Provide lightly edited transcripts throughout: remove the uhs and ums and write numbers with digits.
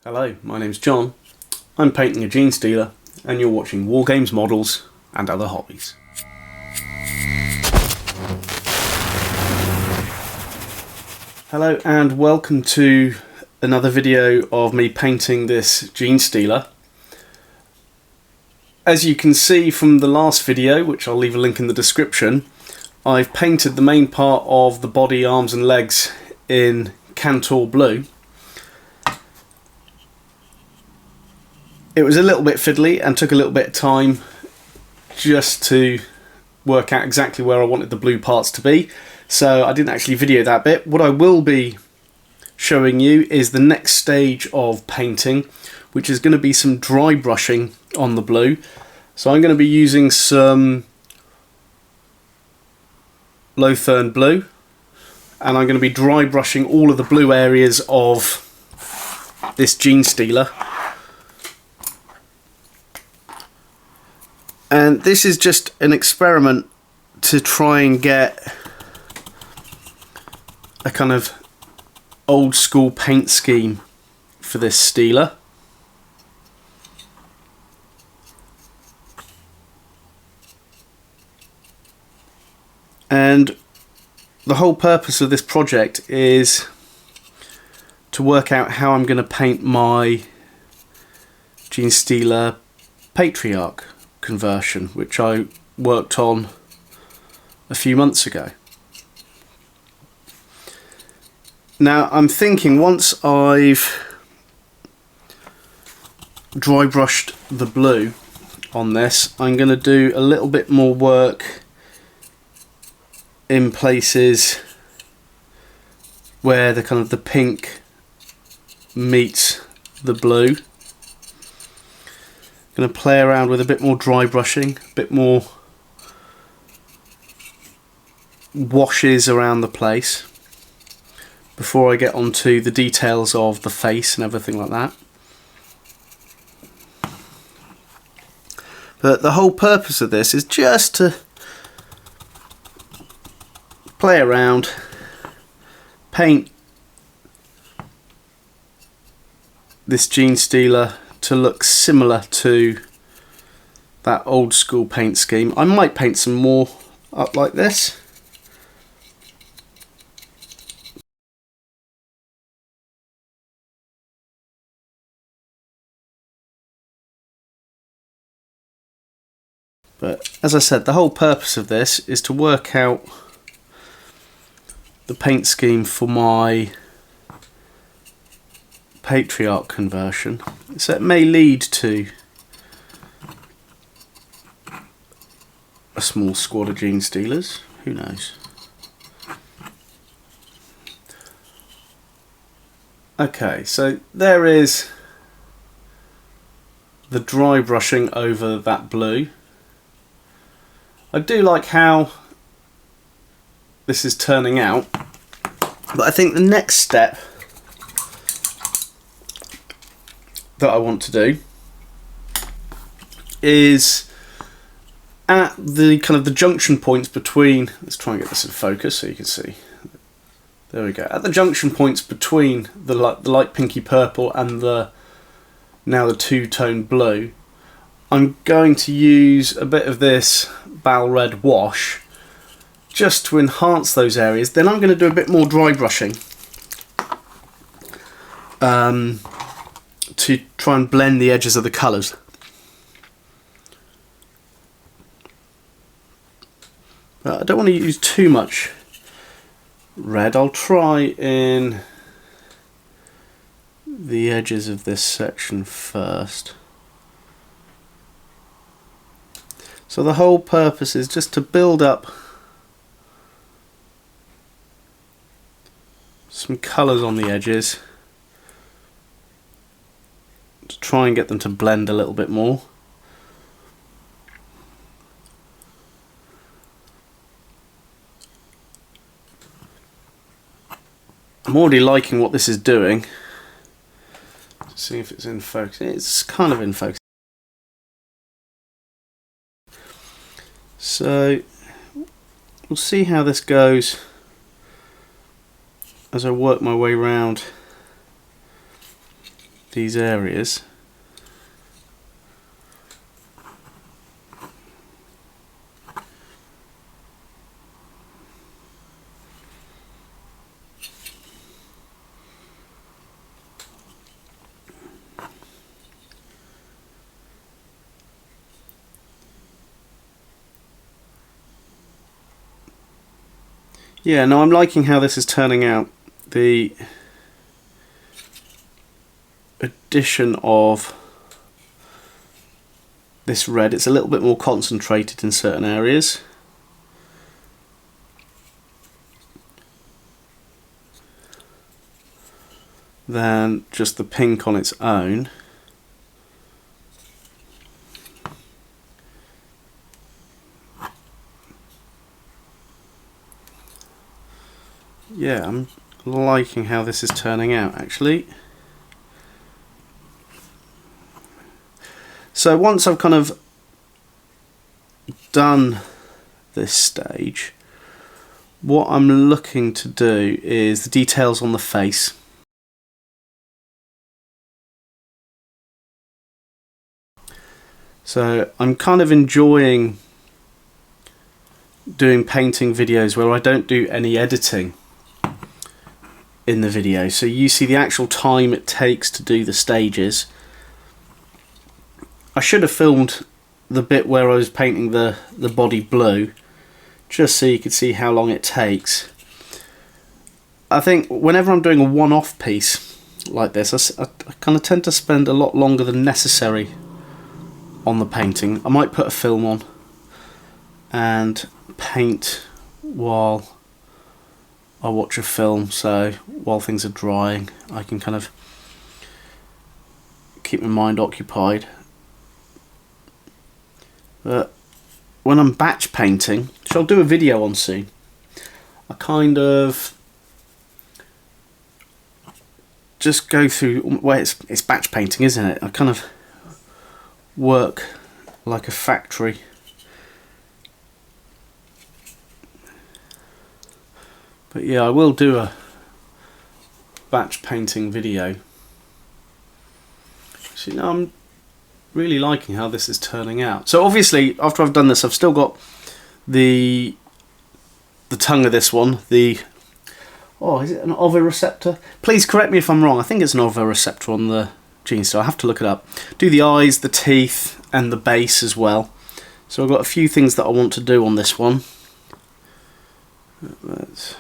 Hello, my name's John. I'm painting a Genestealer and you're watching Wargames, Models and Other Hobbies. Hello and welcome to another video of me painting this Genestealer. As you can see from the last video, which I'll leave a link in the description, I've painted the main part of the body, arms and legs in Cantor blue. It was a little bit fiddly and took a little bit of time just to work out exactly where I wanted the blue parts to be, so I didn't actually video that bit. What I will be showing you is the next stage of painting, which is going to be some dry brushing on the blue. So I'm going to be using some Lothern blue and I'm going to be dry brushing all of the blue areas of this Genestealer. And this is just an experiment to try and get a kind of old school paint scheme for this Stealer. And the whole purpose of this project is to work out how I'm going to paint my Genestealer Patriarch conversion, which I worked on a few months ago. Now I'm thinking once I've dry brushed the blue on this, I'm going to do a little bit more work in places where the kind of the pink meets the blue. Going to play around with a bit more dry brushing, a bit more washes around the place before I get onto the details of the face and everything like that. But the whole purpose of this is just to play around, paint this Genestealer to look similar to that old school paint scheme. I might paint some more up like this. But as I said, the whole purpose of this is to work out the paint scheme for my Patriarch conversion. So it may lead to a small squad of Genestealers, who knows. Okay, so there is the dry brushing over that blue. I do like how this is turning out, but I think the next step that I want to do is at the kind of the junction points between, let's try and get this in focus so you can see, there we go, at the junction points between the light pinky purple and the now the two-tone blue, I'm going to use a bit of this Bal Red wash just to enhance those areas. Then I'm going to do a bit more dry brushing to try and blend the edges of the colours. But I don't want to use too much red. I'll try in the edges of this section first. So the whole purpose is just to build up some colours on the edges to try and get them to blend a little bit more. I'm already liking what this is doing. Let's see if it's in focus. It's kind of in focus. So we'll see how this goes as I work my way around these areas. Yeah, no, I'm liking how this is turning out. The addition of this red, it's a little bit more concentrated in certain areas. Than just the pink on its own. Yeah, I'm liking how this is turning out actually. So once I've kind of done this stage, what I'm looking to do is the details on the face. So I'm kind of enjoying doing painting videos where I don't do any editing in the video. So you see the actual time it takes to do the stages. I should have filmed the bit where I was painting the body blue, just so you could see how long it takes. I think whenever I'm doing a one-off piece like this, I kind of tend to spend a lot longer than necessary on the painting. I might put a film on and paint while I watch a film, so while things are drying I can kind of keep my mind occupied. But when I'm batch painting, which I'll do a video on soon, I kind of just go through, well, it's batch painting, isn't it? I kind of work like a factory. But yeah, I will do a batch painting video. So now I'm really liking how this is turning out. So obviously after I've done this, I've still got the tongue of this one, the, oh, is it an ovireceptor? Please correct me if I'm wrong. I think it's an ovireceptor on the Genestealer. I have to look it up. Do the eyes, the teeth, and the base as well. So I've got a few things that I want to do on this one. Let's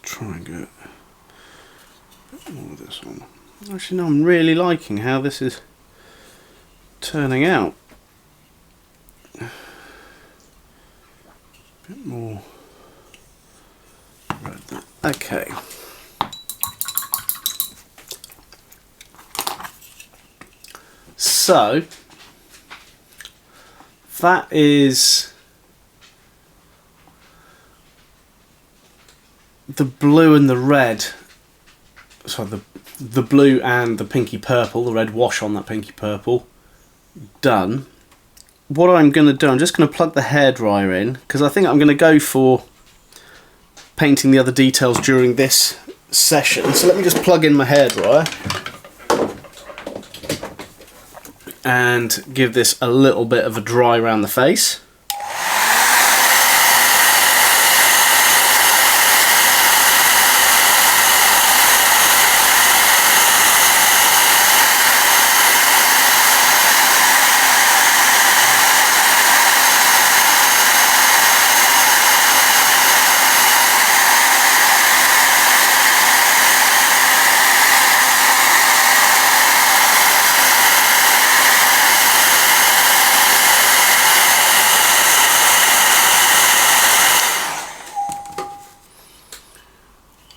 try and get a bit more of this on. Actually, no, I'm really liking how this is turning out. A bit more red there. Okay. So that is the blue and the red. Sorry, the blue and the pinky purple, the red wash on that pinky purple, done. What I'm going to do, I'm just going to plug the hairdryer in, because I think I'm going to go for painting the other details during this session. So let me just plug in my hairdryer and give this a little bit of a dry around the face.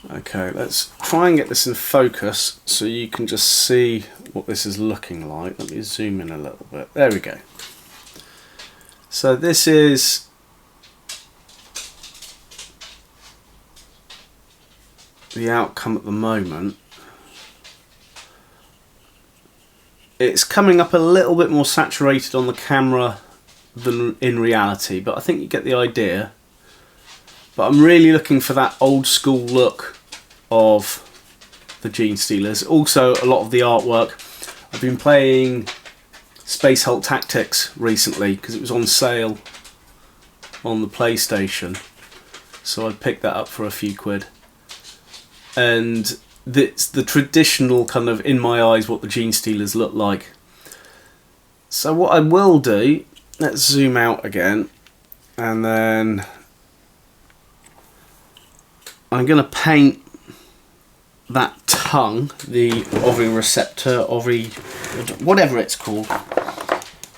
Okay, let's try and get this in focus so you can just see what this is looking like. Let me zoom in a little bit. There we go. So this is the outcome at the moment. it's coming up a little bit more saturated on the camera than in reality, but I think you get the idea. But I'm really looking for that old school look of the Genestealers. Also, a lot of the artwork. I've been playing Space Hulk Tactics recently because it was on sale on the PlayStation, so I picked that up for a few quid. And it's the traditional kind of, in my eyes, what the Genestealers look like. So what I will do, let's zoom out again, and then I'm going to paint that tongue, the ovireceptor, whatever it's called.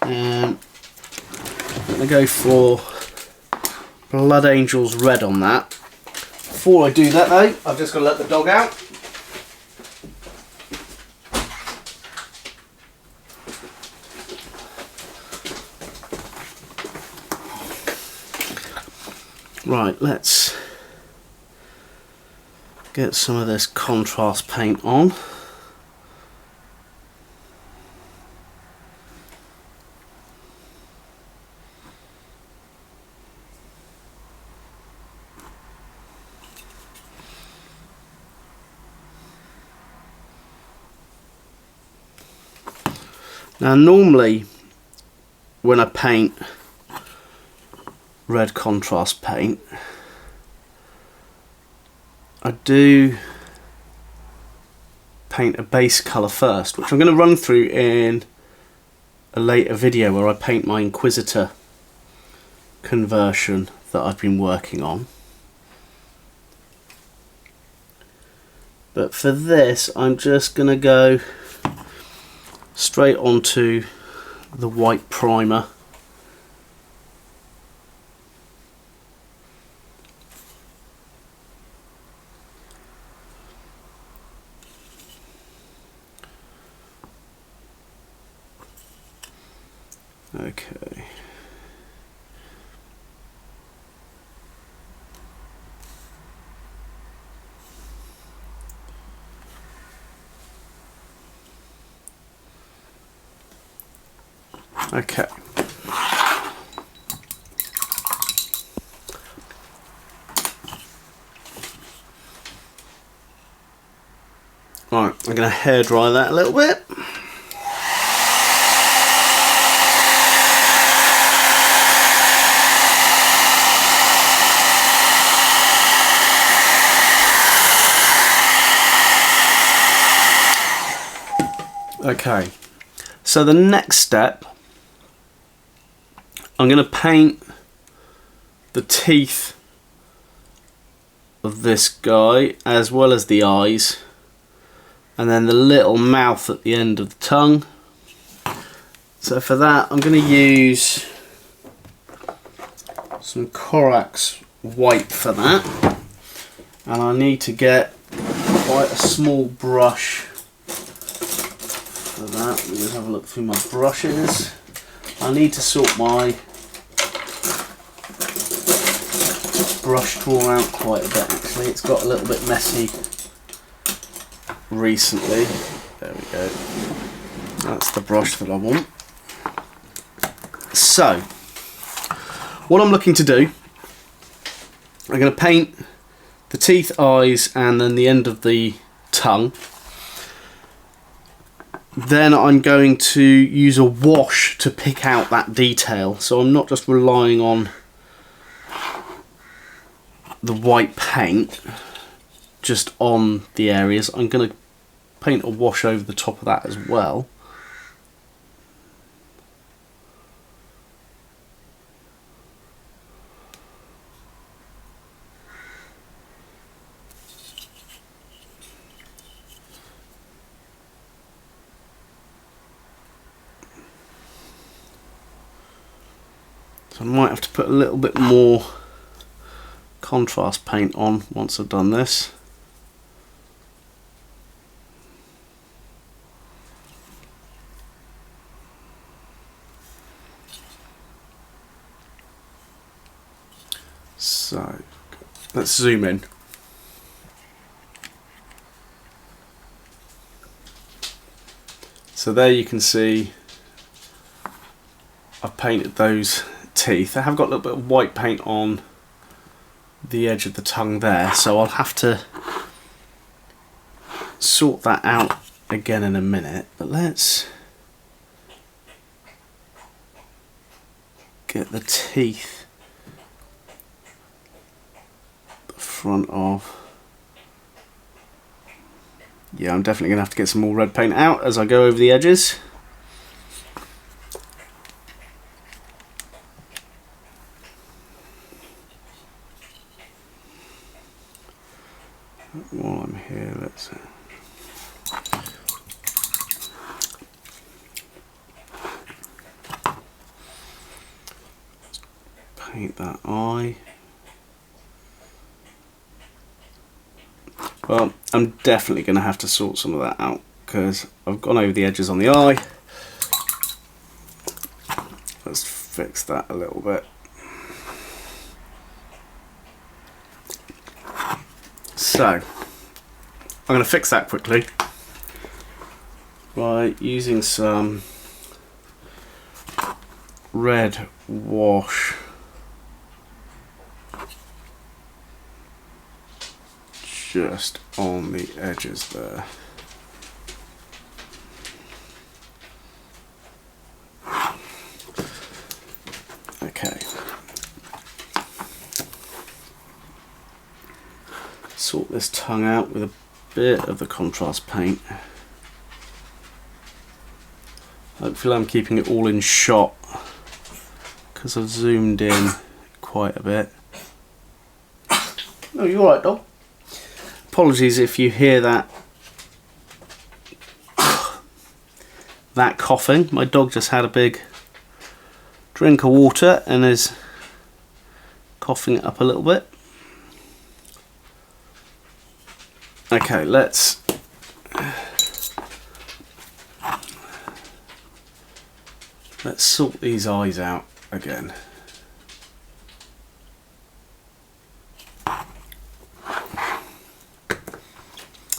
I'm going to go for Blood Angels Red on that. Before I do that though, I've just got to let the dog out. Right, let's get some of this contrast paint on. Now normally when I paint red contrast paint, I do paint a base colour first, which I'm going to run through in a later video where I paint my Inquisitor conversion that I've been working on. But for this, I'm just going to go straight onto the white primer. Okay. Okay. Right, I'm going to hair dry that a little bit. Okay, so the next step, I'm going to paint the teeth of this guy as well as the eyes, and then the little mouth at the end of the tongue. So for that I'm going to use some Corax white for that, and I need to get quite a small brush for that. Let me just have a look through my brushes. I need to sort my brush drawer out quite a bit actually. It's got a little bit messy recently. There we go. That's the brush that I want. So, what I'm looking to do, I'm going to paint the teeth, eyes, and then the end of the tongue. Then I'm going to use a wash to pick out that detail, so I'm not just relying on the white paint just on the areas. I'm going to paint a wash over the top of that as well. So I might have to put a little bit more contrast paint on once I've done this. So let's zoom in. So there you can see I've painted those teeth. I have got a little bit of white paint on the edge of the tongue there, so I'll have to sort that out again in a minute, but let's get the teeth, the front of. Yeah, I'm definitely going to have to get some more red paint out as I go over the edges. While I'm here, let's paint that eye. Well, I'm definitely going to have to sort some of that out because I've gone over the edges on the eye. Let's fix that a little bit. So, I'm going to fix that quickly by using some red wash just on the edges there. Okay. Sort this tongue out with a bit of the contrast paint. Hopefully I'm keeping it all in shot because I've zoomed in quite a bit. Oh, you alright, dog? Apologies if you hear that coughing. My dog just had a big drink of water and is coughing it up a little bit. Okay, let's sort these eyes out again.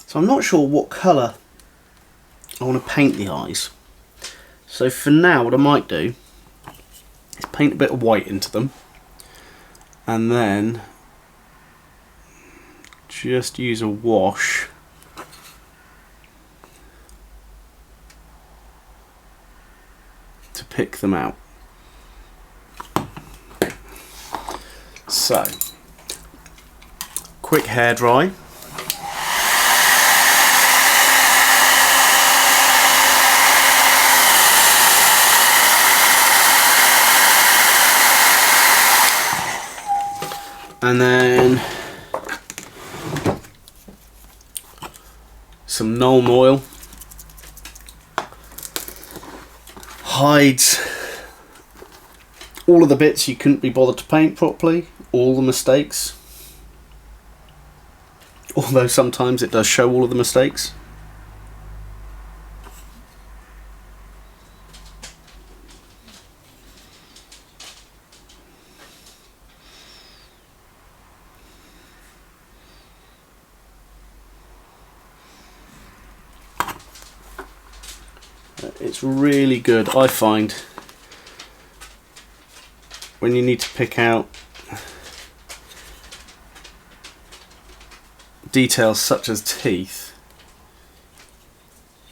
So I'm not sure what colour I want to paint the eyes. So for now what I might do is paint a bit of white into them and then just use a wash to pick them out. So, quick hair dry. And then some Nuln oil hides all of the bits you couldn't be bothered to paint properly, all the mistakes, although sometimes it does show all of the mistakes. It's really good, I find, when you need to pick out details such as teeth.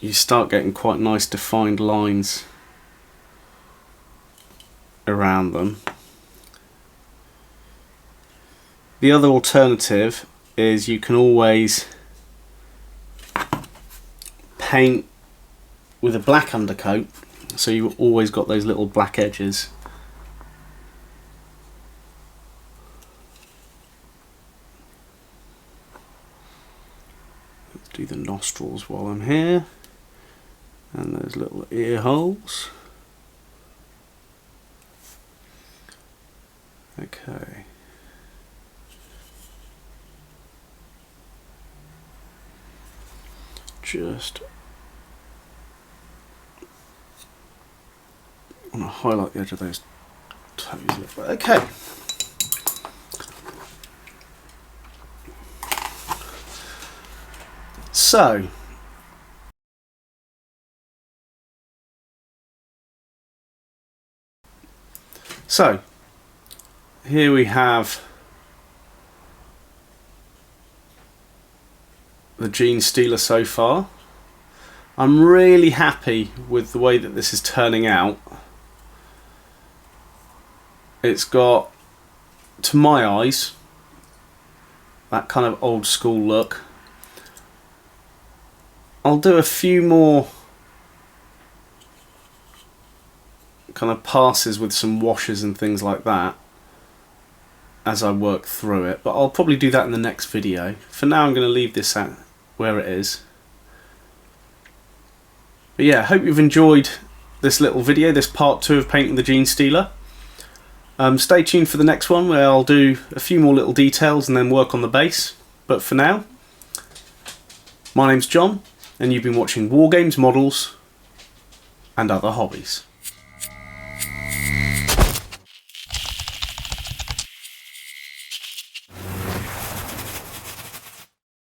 You start getting quite nice defined lines around them. The other alternative is you can always paint with a black undercoat, so you've always got those little black edges. Let's do the nostrils while I'm here, and those little ear holes. Okay. Just want to highlight the edge of those toes a little bit. Okay. So So here we have the Genestealer so far. I'm really happy with the way that this is turning out. It's got, to my eyes, that kind of old school look. I'll do a few more kind of passes with some washes and things like that as I work through it, but I'll probably do that in the next video. For now I'm going to leave this at where it is. But yeah, I hope you've enjoyed this little video, this part 2 of painting the Genestealer. Stay tuned for the next one where I'll do a few more little details and then work on the base. But for now, my name's John and you've been watching Wargames, Models and Other Hobbies.